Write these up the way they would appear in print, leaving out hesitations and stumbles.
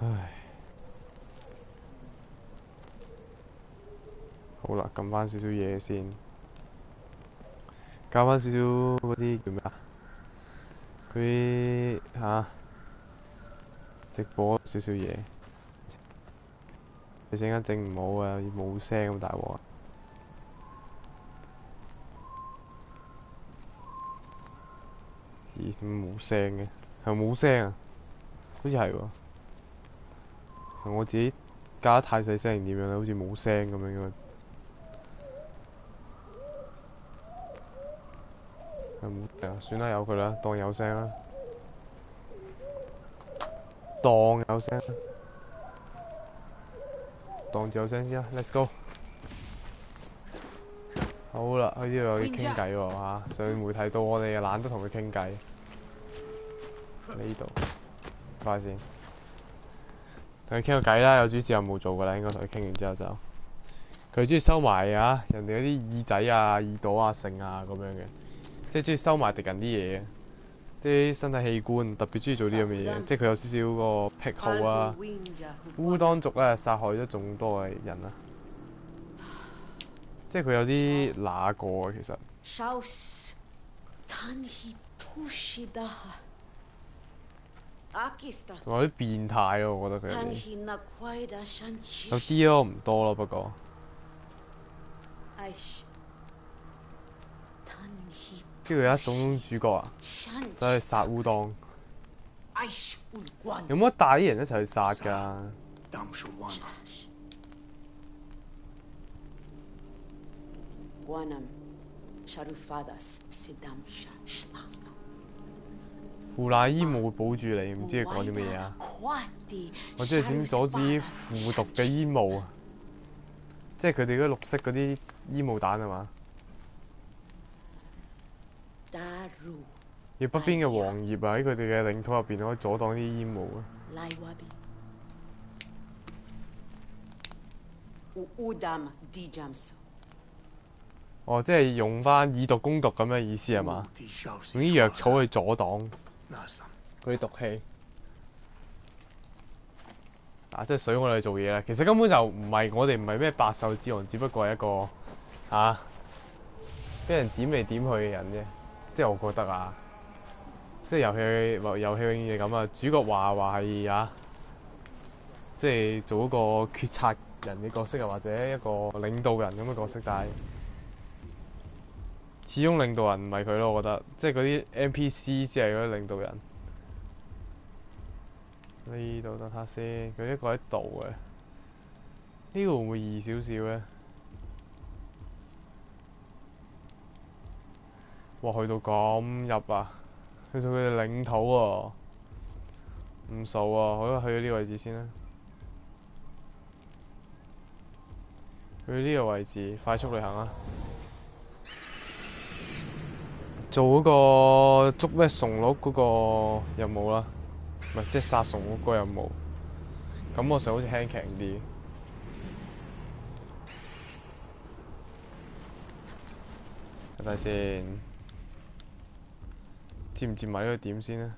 唉，好啦，撳翻少少嘢先，教翻少少嗰啲叫咩啊？嗰啲直播少少嘢，你陣間整唔好啊，冇聲咁大鑊啊！咦，點解冇聲嘅？係咪冇聲啊？好似係喎，係我自己加得太細聲定點樣咧？好似冇聲咁樣嘅。係冇啊，算啦，由佢啦，當有聲啦，當有聲，當住有聲先啦。Let's go。好啦，佢呢度有啲傾偈喎嚇，上媒體到我哋又懶得同佢傾偈。呢度，快先，同佢傾個偈啦。有主持任務做噶啦，應該同佢傾完之後就，佢中意收埋人哋嗰啲耳仔啊、耳朵啊、剩啊咁樣嘅，即係中意收埋敵人啲嘢嘅，啲身體器官特別中意做啲咁嘅嘢，即係佢有少少個癖好啊。烏當族咧殺害咗眾多嘅人啊，即係佢有啲乸過啊，其實。同埋有啲變態咯，我覺得佢有啲咯，唔多咯，不過。跟住有一種主角啊，走去殺烏當。有冇得帶啲人一齊去殺㗎？腐爛煙霧會保住你，唔知佢講啲乜嘢啊？我知係點阻止腐毒嘅煙霧啊！即係佢哋嗰綠色嗰啲煙霧彈係嘛？要北邊嘅黃葉啊，喺佢哋嘅領土入邊可以阻擋啲煙霧啊！哦，即係用翻以毒攻毒咁嘅意思係嘛？用啲藥草去阻擋嗰啲毒氣。即係水我哋做嘢啦。其實根本就唔係我哋唔係咩百獸之王，只不過係一個俾人點嚟點去嘅人啫。即係我覺得啊，即係遊戲永遠係咁啊。主角話係即係做一個決策人嘅角色啊，或者一個領導人咁嘅角色，但係始終領導人唔係佢咯。我覺得即係嗰啲 NPC 先係嗰啲領導人。呢度等下先，佢一個喺度嘅，呢個會唔會易少少咧？哇，去到咁入啊，去到佢哋領土喎，唔熟啊，好，去到呢個位置先啦。去到呢個位置，快速旅行啊！做嗰個捉咩蟲鹿嗰個任務啦。唔係，即係殺蟲嗰個任務，感覺上好似輕強啲。睇睇先，佔唔佔埋呢個點先咧？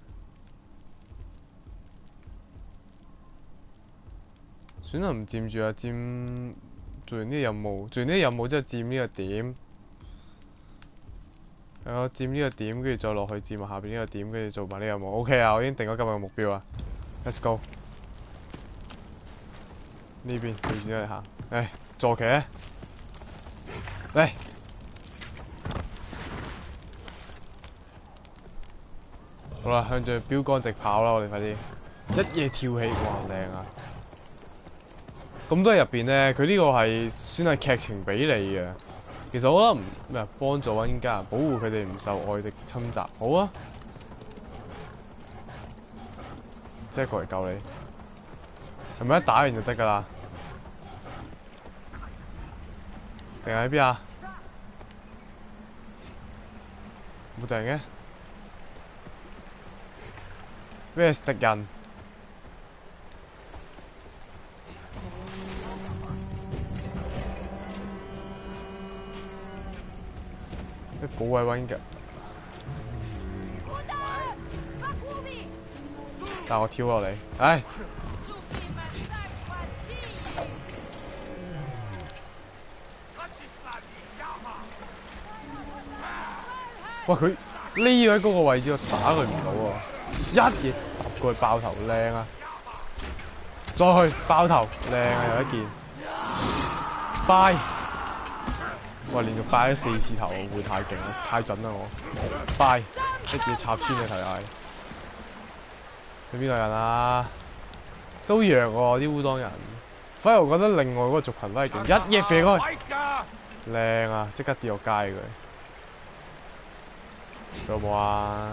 算啦，唔佔住啊！佔做完呢個任務，做完呢個任務之後佔呢個點。係啊，佔呢個點，跟住再落去佔埋下邊呢個點，跟住做埋呢個任務。OK 啊，我已經定咗今日嘅目標啊。Let's go。呢邊對住咗嚟行，坐騎，嚟，好啦，向住標杆直跑啦！我哋快啲，一夜跳起，哇，靚啊！咁多入邊咧，佢呢個係算係劇情比例嘅。其實我覺得幫助玩家，保護佢哋唔受外敵侵襲，好啊！即係過嚟救你，係咪一打完就得㗎啦？定係喺邊啊？冇敵人嘅，咩敵人？咩保衛溫嘅？但係我跳落嚟，哇！佢匿喺嗰個位置，我打佢唔到啊！一嘢揼過去爆頭，靚啊！再去爆頭，靚啊！又一件拜，哇！連續拜咗4次頭，會太勁啦，太準啦我！拜，一嘢插穿你睇下。佢邊度人啊？都弱喎啲烏當人，反而我覺得另外嗰個族群都係勁，一嘢飛開，靚啊！即刻跌落街佢。仲有冇啊？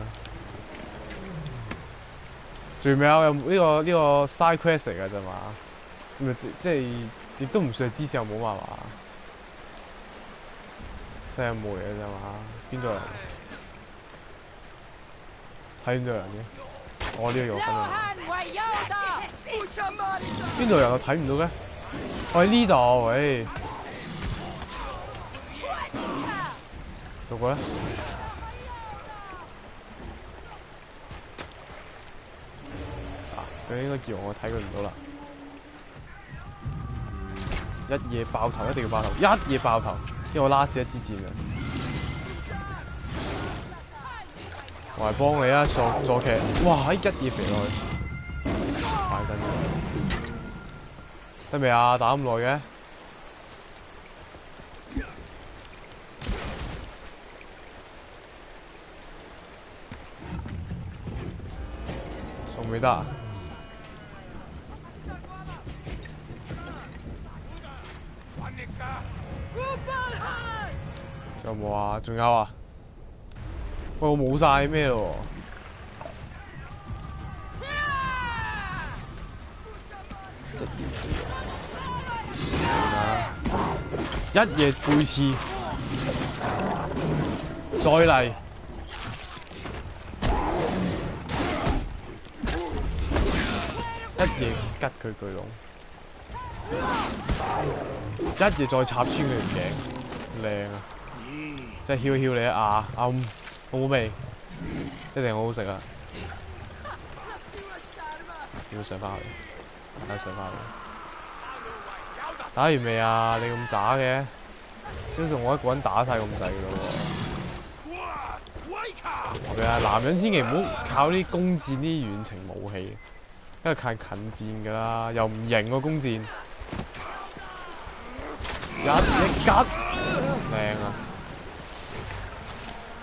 最尾有呢個 side quest 嚟㗎啫嘛，咪即係亦都唔算係支線，又冇嘛嘛。聲梅嘅啫嘛，邊度人？睇唔到人嘅。我呢個肉咁樣。邊度人我睇唔到嘅？我喺呢度，喂。做過咧？佢應該叫我睇佢唔到啦。一夜爆頭，一定要爆頭，一夜爆頭，因為我last一支箭啊！我嚟幫你啊，坐騎！哇，一夜肥落去，快緊！得未啊？打咁耐嘅？仲未得啊？仲有冇啊？仲有啊？喂，我冇晒咩咯？一夜背刺，再嚟，一夜吉佢巨龍，一夜再插穿佢條頸，靚啊！即係翹你一牙，好味，一定好好食啊！要上翻去，睇上翻去。打完未啊？你咁渣嘅，基本上我一個人打晒咁滯㗎咯喎。係咪啊？男人千祈唔好靠啲弓箭啲遠程武器，因為靠近戰㗎啦，又唔型喎弓箭。一吉，靚啊！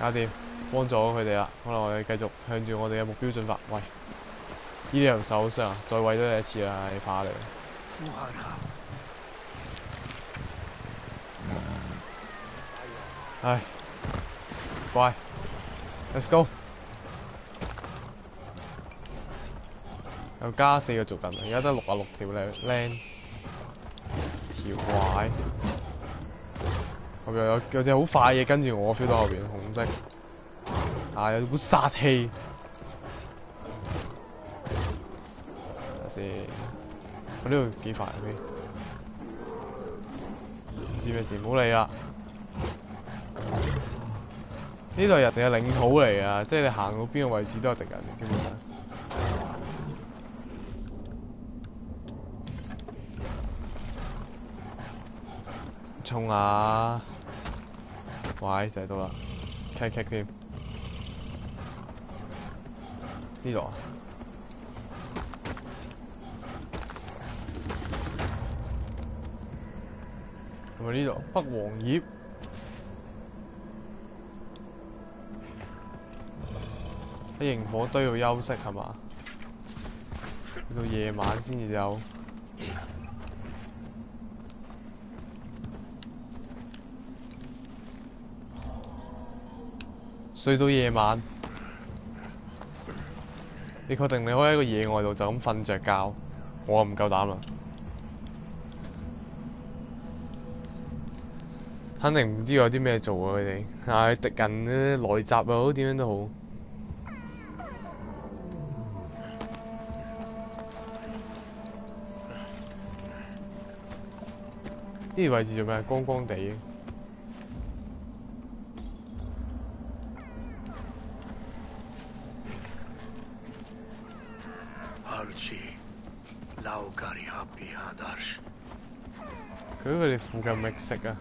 搞掂，幫助佢哋啦。可能我哋繼續向住我哋嘅目標進發。喂，呢啲人受傷啊！再餵多你一次啊！你怕你？唉，乖 ，Let's go。又加4個族群，而家得66條靚條怪。後邊有隻好快嘅跟住我 feel 到後邊紅色，啊有股殺氣。睇下先，我呢度幾快嘅，唔知咩事，唔好理啦。呢度係人哋嘅領土嚟啊，即係你行到邊個位置都有敵人，基本上。衝啊！喂，就喺度啦，棘添。呢度啊？係咪呢度？北黃葉。喺營火堆度休息係嘛？去到夜晚先至有。睡到夜晚，你確定你可以喺個野外度就咁瞓着覺？我唔夠膽啦，肯定唔知有啲咩做啊！佢哋係敵人咧來襲又好，點樣都好。呢個位置做咩？光光地嘅。佢哋附近覓食啊！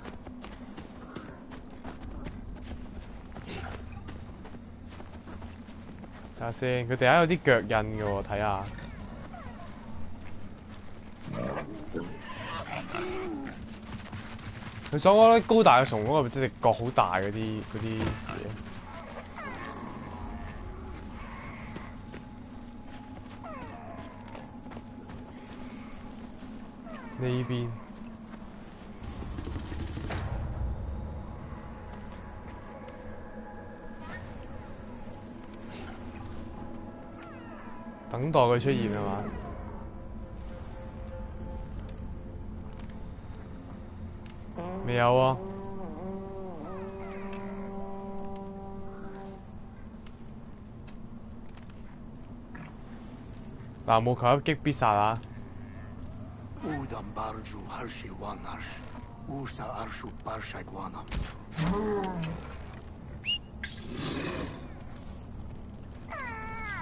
睇下先，佢哋下有啲腳印嘅喎，睇下。佢所講啲高大嘅蟲嗰個，即係腳好大嗰啲嘢。呢邊等待佢出現係嘛？未有啊！嗱，冇求一擊必殺啊！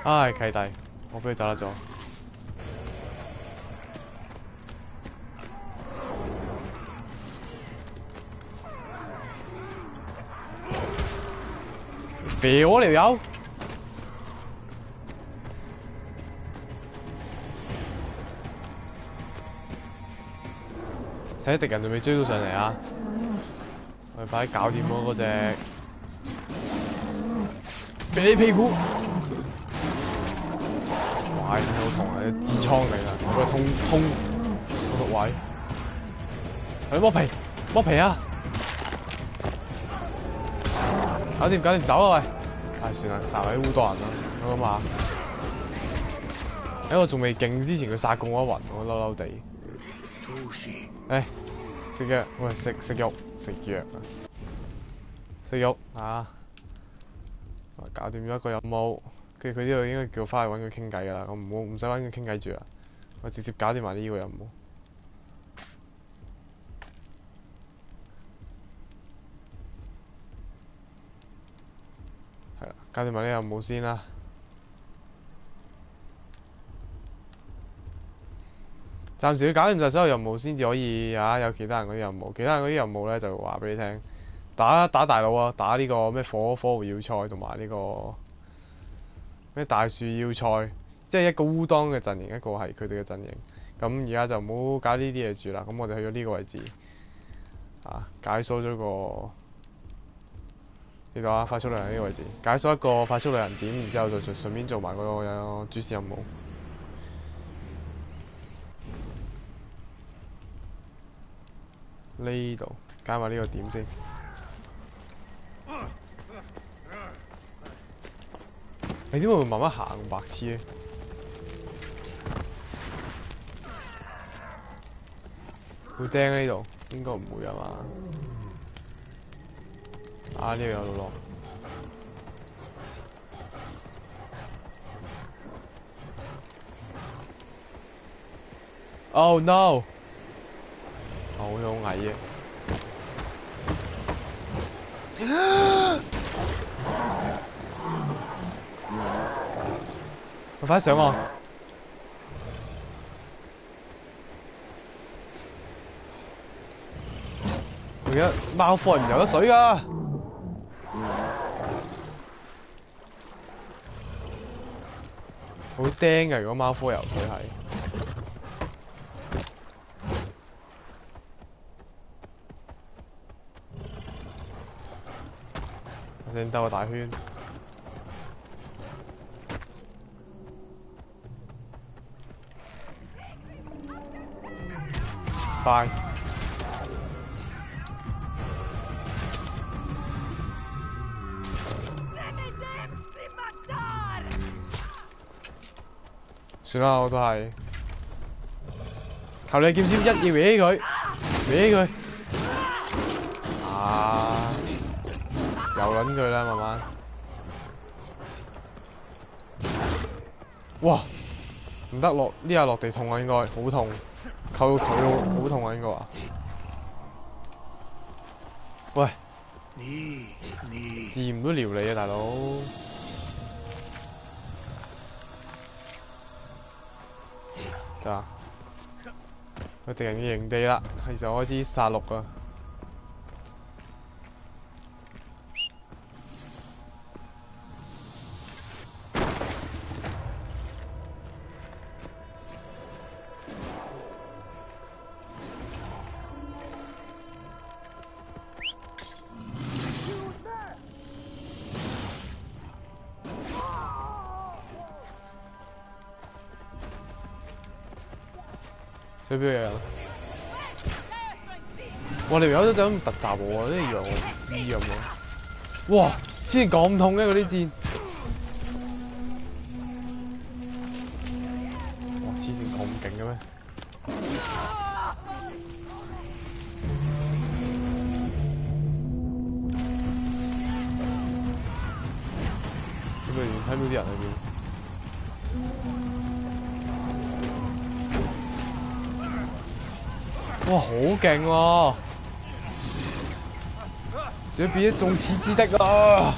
唉，契弟，我俾佢走得咗。肥我條友，睇啲敵人仲未追到上嚟啊！我哋快啲搞掂嗰隻，俾你屁股！哇！真係好痛啊！啲痔瘡嚟㗎，我個痛嗰個位，去剝皮，剝皮啊！搞掂，走啊喂！唉，算啦，殺埋啲烏多人啦，我諗下。喺我仲未勁之前，佢殺過我一暈，我嬲嬲地。誒，食藥，喂，食肉，食藥啊！食肉啊！搞掂咗一個任務，跟住佢呢度應該叫我翻去揾佢傾偈㗎啦，我唔使揾佢傾偈住啦，我直接搞掂埋呢個任務。係啦，搞掂埋呢個任務先啦。暫時要搞掂晒所有任務先至可以有其他人嗰啲任務。其他人嗰啲任務咧就話俾你聽，打大佬啊，打呢個咩火狐要塞同埋呢個咩大樹要塞，即係一個烏當嘅陣營，一個係佢哋嘅陣營。咁而家就唔好搞呢啲嘢住啦。咁我哋去咗呢個位置解鎖咗個呢度快速旅行呢個位置，解鎖一個快速旅行點，然之後就順便做埋嗰個主線任務。呢度加埋呢個點先。你點解會慢慢行白痴咧？會釘喺呢度？應該唔會啊嘛。呢度有落。Oh no！好矮嘅。我快啲上岸！而家貓科唔游得水㗎，好釘㗎！如果貓科游水係。我先兜個大圈。快！算啦，我都係求你劍尖一要搲佢，搲佢游撚佢啦，慢慢。哇！唔得落呢下落地痛啊，應該好痛。扣到佢好痛啊，應該話。喂，自然都撩你啊，大佬。得，個敵人嘅營地啦，係時候開始殺戮啊！邊有人？哇！你條友都就咁突襲我啊！啲以為我唔知咁樣。哇！之前咁痛嘅嗰啲箭。哇！黐線咁勁嘅咩？咁咪睇到啲人喺邊？哇！好勁喎！仲要變咗眾矢之的啊！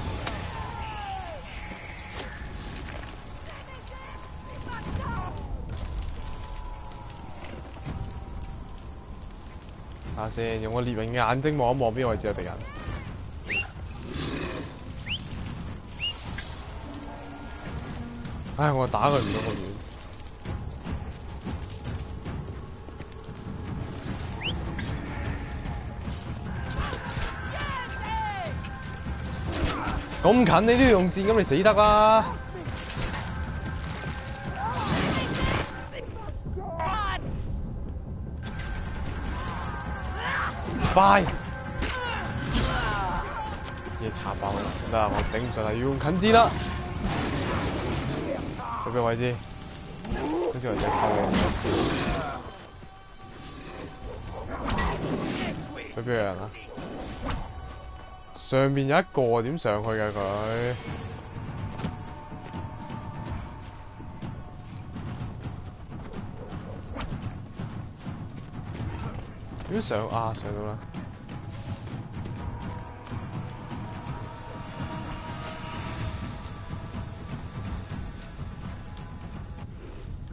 睇下先，用我獵人眼睛望一望邊個位置有敵人。唉，我打佢唔到咁遠。咁近你都要用箭，咁你死得啦！快！嘢插爆我啦！唔得啊，我頂唔順啦，要用近箭啦！去邊位置？好似有隻臭嘅。去邊有人啊？上面有一個點上去嘅佢？點上啊？上到啦！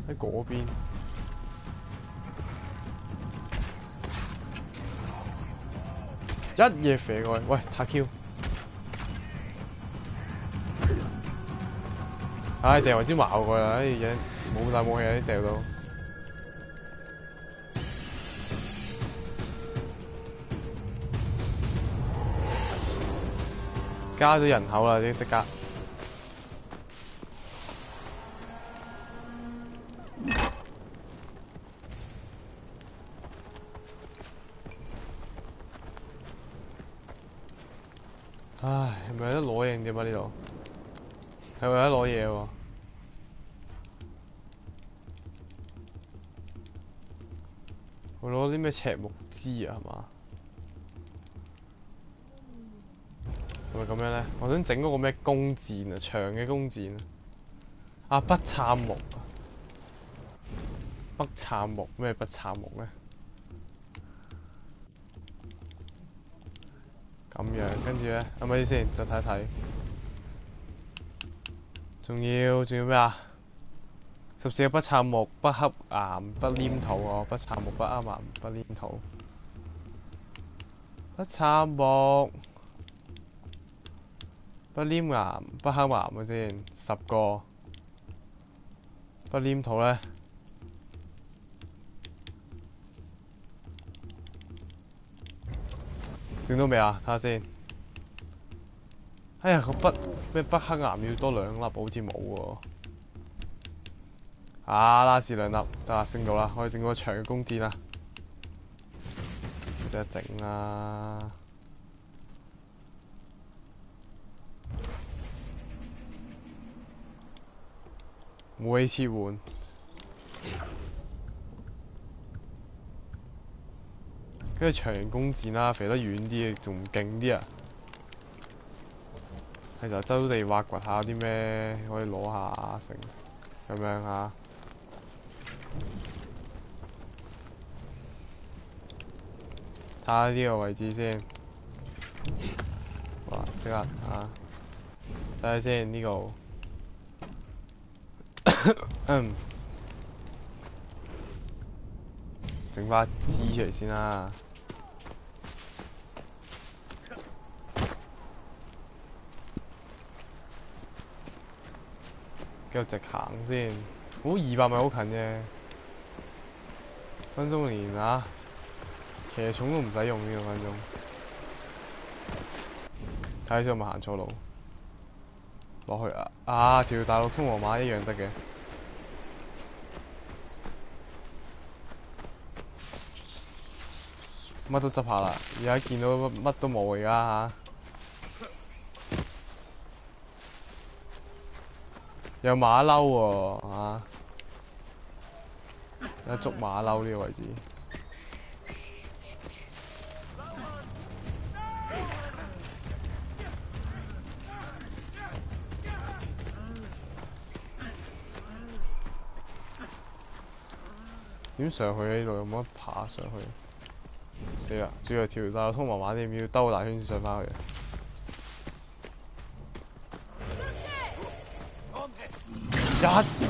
喺嗰邊。一嘢射過去，喂，塔 Q！ 唉，掉埋支矛過啦，唉嘢冇晒武器啊，掉到。加咗人口啦，即刻。唉，係咪有得攞嘢點啊？呢度係咪有得攞嘢喎？我攞啲咩赤木枝啊？係嘛？係咪咁樣咧？我想整嗰個咩弓箭啊，長嘅弓箭啊！不杉木啊！不杉木咩？不杉木咧？咁樣，跟住咧，咪先，再睇睇。仲要咩啊？14個不杉木、不黑岩、不黏土哦，不杉木、不黑岩、不黏土。不杉木、不黏岩、不黑岩嘅先，10個。不黏土咧？整到未啊？睇下先。哎呀，個咩不黑岩要多2粒，好似冇喎。啊，拉屎2粒，得啦，升到啦，可以整個長嘅弓箭啦。得整啦。武器切換。跟住長型弓箭啦，飛得遠啲，仲勁啲啊！係就周地挖掘下啲咩可以攞下成咁樣嚇。睇下呢個位置先。哇！即刻啊！睇下先呢個。整翻支出嚟先啦。繼續直行先，好200米好近啫，分鐘連啊，騎重都唔使用呢個分鐘。睇下先有冇行錯路，落去啊！啊，條大陸通羅馬一樣得嘅。乜都執下啦，而家見到乜都冇而家嚇。有馬騮喎嚇，有捉馬騮呢個位置。點上去呢度？有冇得爬上去？死啦！仲要條大通麻麻地，要兜個大圈先上返去。一言吉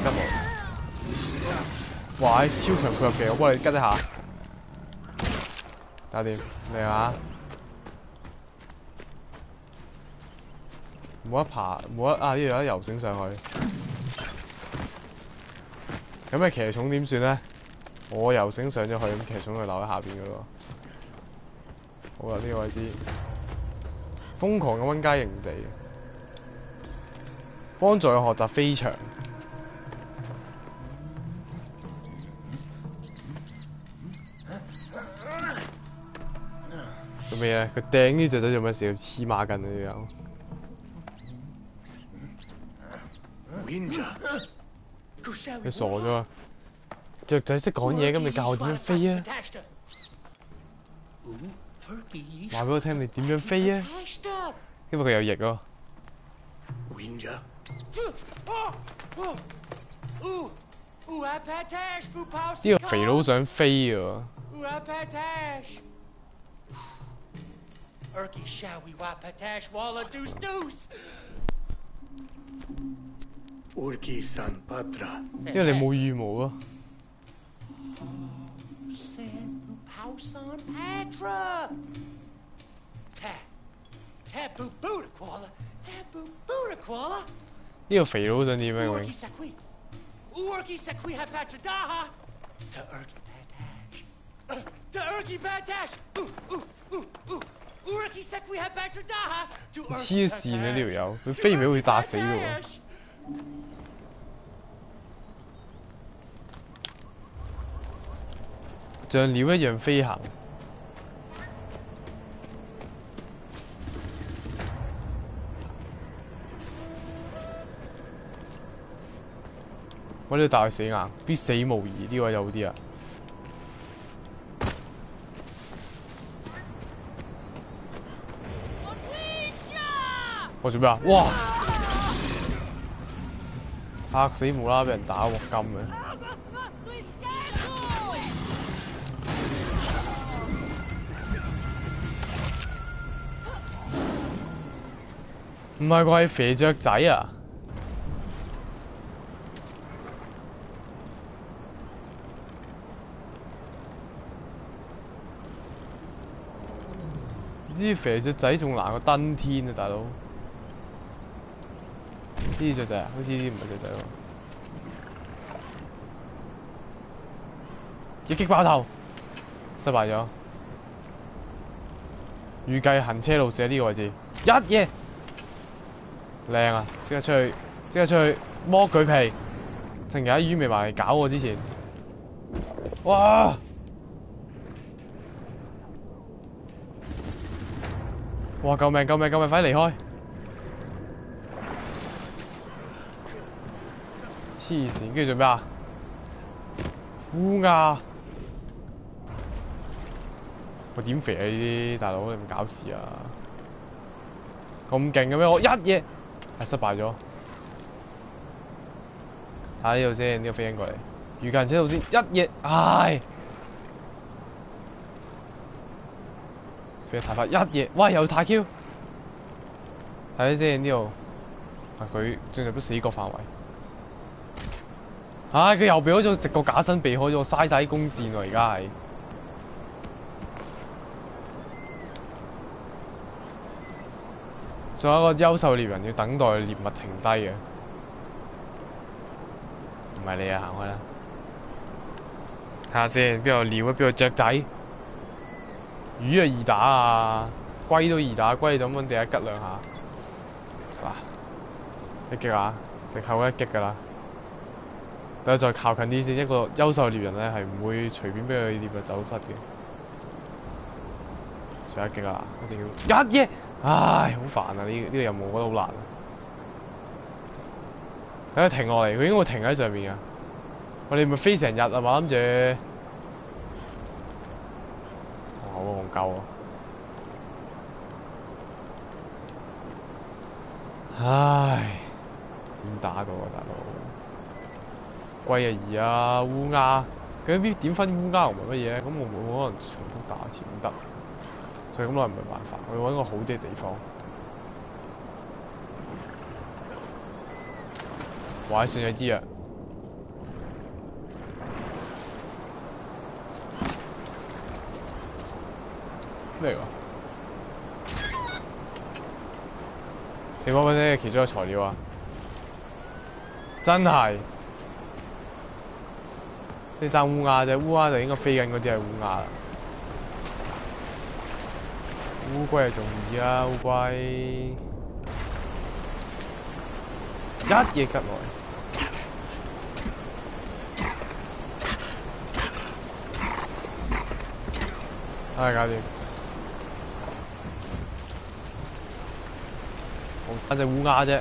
我，哇！超強配合技，我幫你吉一下，搞掂，嚟下。冇得爬，冇得啊！呢度有得游繩上去。咁咪騎重點算咧？我游繩上咗去，咁騎重就留喺下邊噶咯。好啦，呢個位置瘋狂嘅溫街營地，幫助佢學習飛翔。做咩咧？佢掟呢隻仔做咩事？黐孖筋啊！呢樣。佢傻咗啊！雀仔識講嘢，咁你教我點樣飛啊？話俾我聽你點樣飛啊？因為佢有翼咯。呢個肥佬想飛啊因為你冇羽毛啊。呢個肥佬想點啊？佢黐線啊！呢條友，佢飛唔起會打死嘅喎。像鳥一樣飛行。我呢度大佢死硬，必死無疑。呢位有好啲啊！我做咩啊？哇！嚇死無啦啦俾人打鑊金嘅。唔係啩？係肥雀仔啊！啲肥雀仔仲難過登天啊，大佬！呢啲雀仔啊，好似呢啲唔係雀仔喎。一擊爆頭，失敗咗。預計行車路線喺呢個位置，一嘢靚啊！即刻出去，即刻出去剝佢皮，趁其他魚未埋嚟搞我之前，哇！哇！救命！救命！救命！快啲離開！黐線，跟住做咩啊？烏鴉！我點肥啊？呢啲大佬，你唔搞事啊？咁勁嘅咩？我一嘢係失敗咗。睇下呢度先，呢個飛緊過嚟，預計人車度先，一嘢，唉！飛得太快，一嘢，喂，又太 Q！ 睇下先呢度，佢進入咗死角範圍。唉，佢又避開咗，直個假身避開咗，嘥晒啲弓箭喎，而家係。仲有一個優秀獵人要等待獵物停低嘅，唔係你啊，行開啦！睇下先，邊度鳥啊？邊度雀仔？魚啊易打啊，龜都易打，龜你就咁揾地下吉兩下，嗱，一擊啊，直後一擊㗎啦。等佢再靠近啲先，一個優秀獵人咧係唔會隨便俾佢獵物走失嘅。上一擊啊！一定要一嘢！唉，好煩啊！呢個任務我覺得好難。等佢停落嚟，佢應該會停喺上面啊！我哋咪飛成日啊嘛，諗住。好戇鳩啊！唉，點打到啊，大佬？龜啊兒啊，烏鴉，究竟點分烏鴉同埋乜嘢咧？咁我冇可能重複打一次唔得，所以咁耐唔係辦法，我要揾個好啲嘅地方。哇！算咗支啊！咩嚟㗎？你揾唔揾其中一個材料啊？真係，即係爭烏鴉啫，烏鴉就應該飛緊嗰啲係烏鴉啦。烏龜係仲易啊，烏龜一嘢吉落嚟，唉，搞掂。我隻烏鴉啫。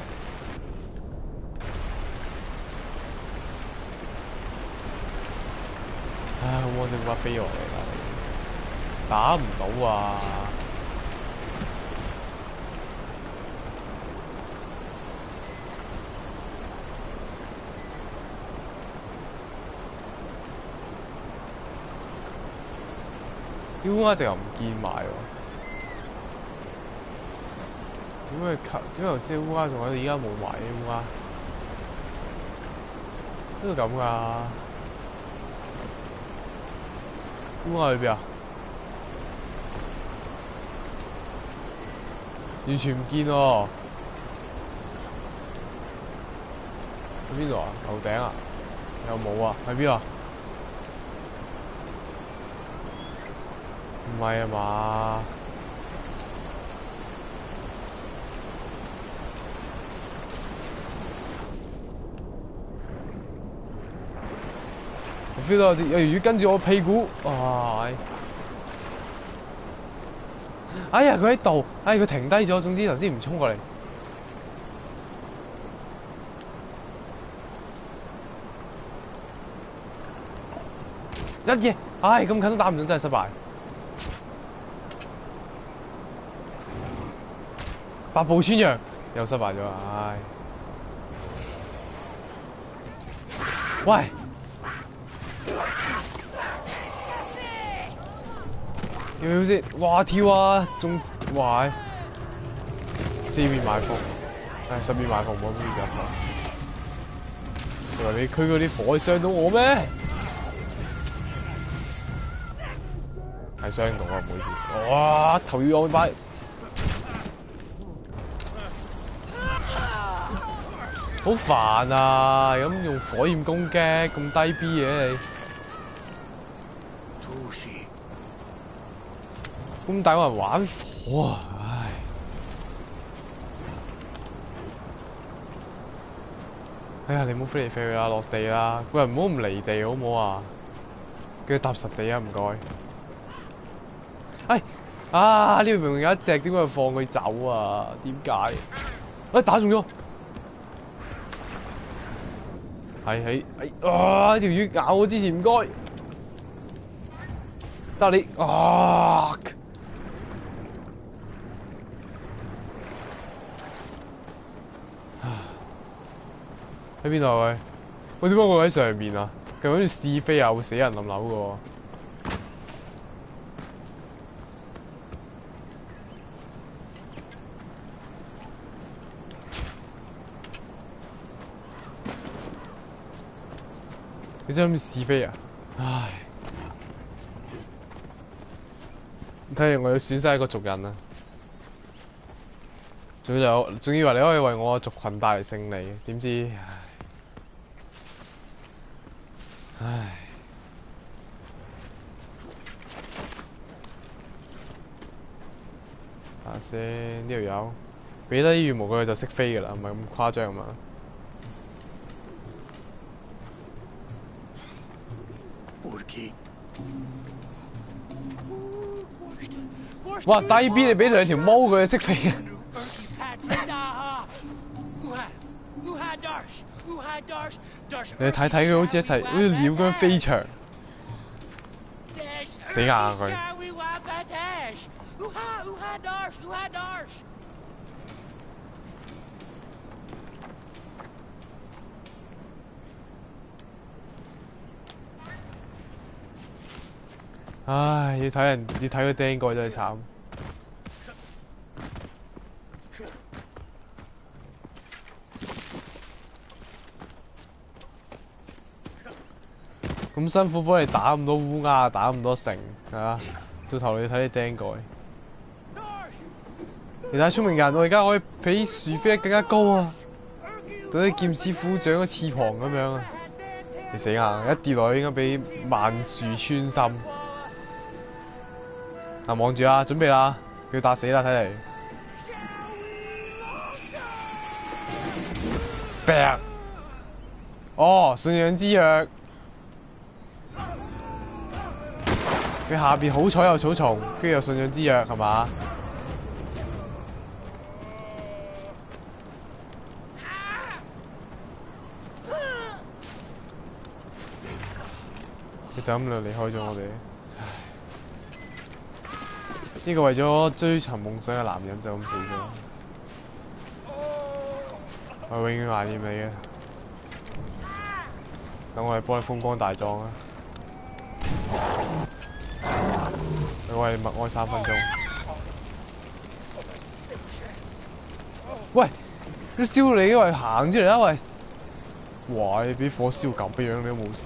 唉，好冇隻烏鴉飛落嚟啦，打唔到啊！啲烏鴉直頭唔見埋喎。點解頭先烏鴉仲喺度，而家冇埋啲烏鴉？邊度咁㗎？烏鴉去邊啊？完全唔見喎！喺邊度啊？頭頂啊？有冇啊？喺邊啊？唔係啊嘛？我 feel 到有條魚跟住我屁股，哇！哎呀，佢喺度，哎，佢停低咗。總之頭先唔衝過嚟。一嘢，唉，咁近都打唔中，真係失敗。8步穿楊又失敗咗，唉！喂！要先，哇跳啊，仲哇！4面埋伏，唉10面埋伏唔好意思啊！你話你驅嗰啲火傷到我咩？係傷到啊，唔好意思。哇！頭要我擺，好煩啊！咁用火焰攻擊咁低 B 嘅你。咁大個人玩火啊！唉，哎呀，你唔好飛嚟飛去啦，落地啦，個人唔好咁離地好唔好啊？叫佢踏實地啊，唔該。哎，啊！呢度明明有一隻，點解要放佢走啊？點解？哎，打中咗！係啊！條魚咬我之前唔該，得你啊！喺邊度啊？喂，點解我喺上面啊？佢好似試飛啊，會死人冧樓嘅喎。你真係咁試飛啊？唉！睇嚟我要損失一個族人啊！仲以為你可以為我嘅族群帶嚟勝利，點知唉！睇下先，呢條友俾得啲羽毛佢就識飛㗎啦，唔係咁誇張嘛。哇！低 B 你俾兩條毛佢識飛嘅。你睇睇佢好似一齊好似鳥咁樣飛翔，死硬佢。唉，要睇佢釘蓋真係慘。咁辛苦幫你打咁多烏鴉，打咁多城，係啊，到頭你睇你釘蓋。你睇聰明人，我而家可以比樹飛得更加高啊！到啲劍師傅長個翅膀咁樣啊！你死硬，一跌落去應該俾萬樹穿心。嗱，望住啊，準備啦，佢要打死啦，睇嚟。病。哦，信仰之約。佢下邊好彩有草叢，跟住有信仰之約，係嘛？佢就咁就離開咗我哋。呢個為咗追尋夢想嘅男人就咁死咗。我永遠懷念你嘅。等我哋幫你風光大葬啊！我哋默哀3分鐘。喂，佢燒你喂，行出嚟啦喂！哇！你俾火燒咁嘅樣，你都冇事。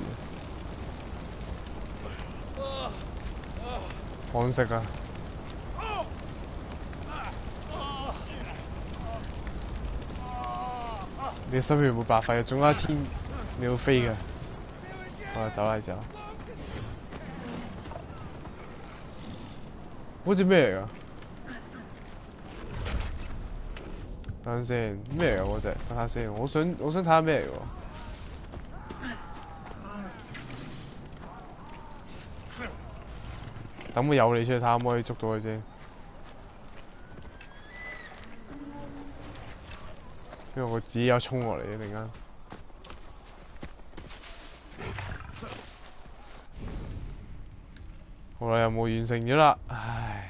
可惜啊！你嘅心血會白費嘅，總有一天你要飛嘅。好啦，走啦，走。好似咩嚟㗎？等陣先，咩嚟㗎嗰隻？等下先，我想睇下咩嚟㗎。等我有你出去睇下可唔可以捉到佢先。因為我自己有衝落嚟嘅，突然間。好啦，又冇完成咗啦，唉。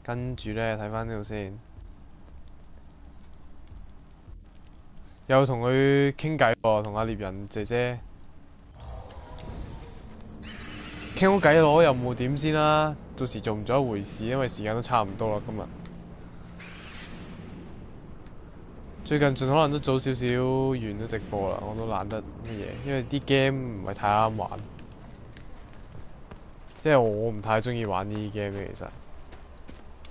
跟住咧，睇翻呢度先。又同佢傾偈喎，同阿獵人姐姐傾好偈攞任務點先啦。到時做唔做一回事，因為時間都差唔多啦，今日。最近盡可能都早少少完咗直播啦，我都懶得乜嘢，因為啲 game 唔係太啱玩，即係我唔太中意玩呢啲 game 嘅其實。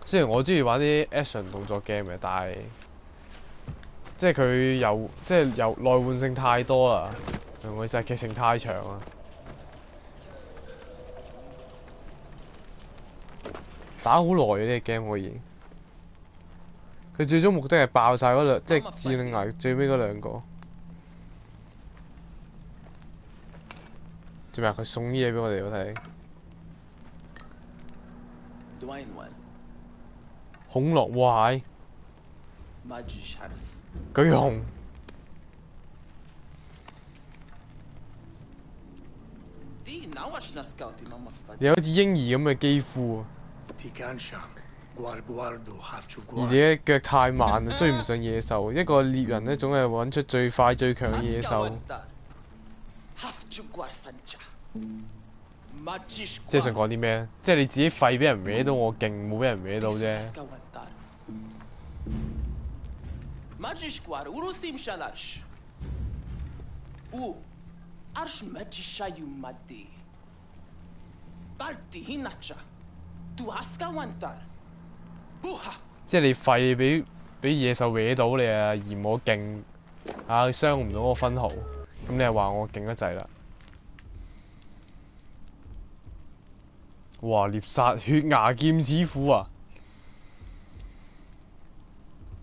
雖然我中意玩啲 action 動作 game 嘅，但係即係佢有內換性太多啦，我其實劇情太長啦，打好耐嘅呢個 game 可以。佢最終目的係爆晒嗰兩，即係致命危最尾嗰兩個。做咩啊？佢送啲嘢俾我哋睇。恐龍哇係。巨熊。你好似嬰兒咁嘅肌膚啊！而且腳太慢啦，追唔上野獸。一個獵人咧，總係揾出最快最強嘅野獸。即係想講啲咩？即係你自己肺俾人搲到，我勁冇俾人搲到啫。即係你肺俾野獸搲到你啊，嫌我勁啊，傷唔到我分毫，咁你係話我勁得滯啦？哇！獵殺血牙劍師傅啊！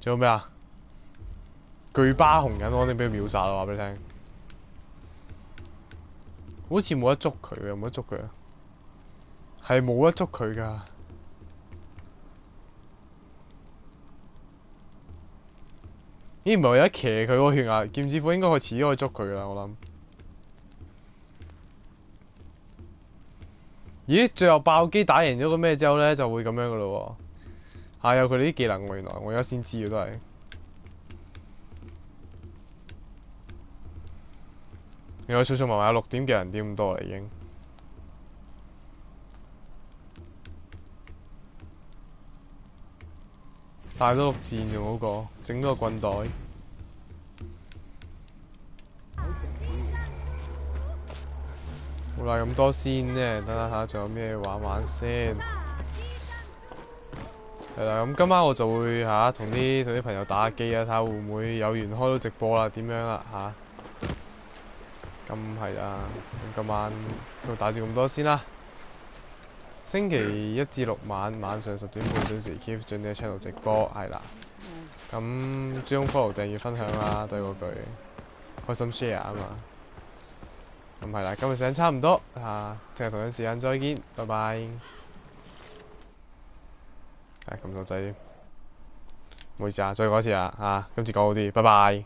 仲有咩啊？巨巴紅人我哋俾佢秒殺啦，話俾你聽。好似冇得捉佢，有冇得捉佢啊？係冇得捉佢㗎。咦？唔係有得騎佢個血壓劍之斧，應該遲啲可以捉佢啦，我諗。咦？最後爆機打贏咗個咩之後咧，就會咁樣㗎咯喎。有佢哋啲技能喎，原來我而家先知嘅都係。原來儲儲埋埋有6點嘅人點咁多啦已經。帶多6箭用嗰個，整多個棍袋。好啦，咁多先啫，等下仲有咩玩先。係啦，咁今晚我就會同啲朋友打下機啊，睇下會唔會有緣開到直播啦，點樣啦咁係啦，咁今晚就打住咁多先啦。星期1至6晚上10點半準時 keep 準呢個 channel 直播，係啦。咁追蹤 follow 訂閱分享啦，對嗰句開心 share 啊嘛。咁係啦，今日時間差唔多聽日同樣時間再見，拜拜。撳錯掣，唔好意思再講一次今次講好啲，拜拜。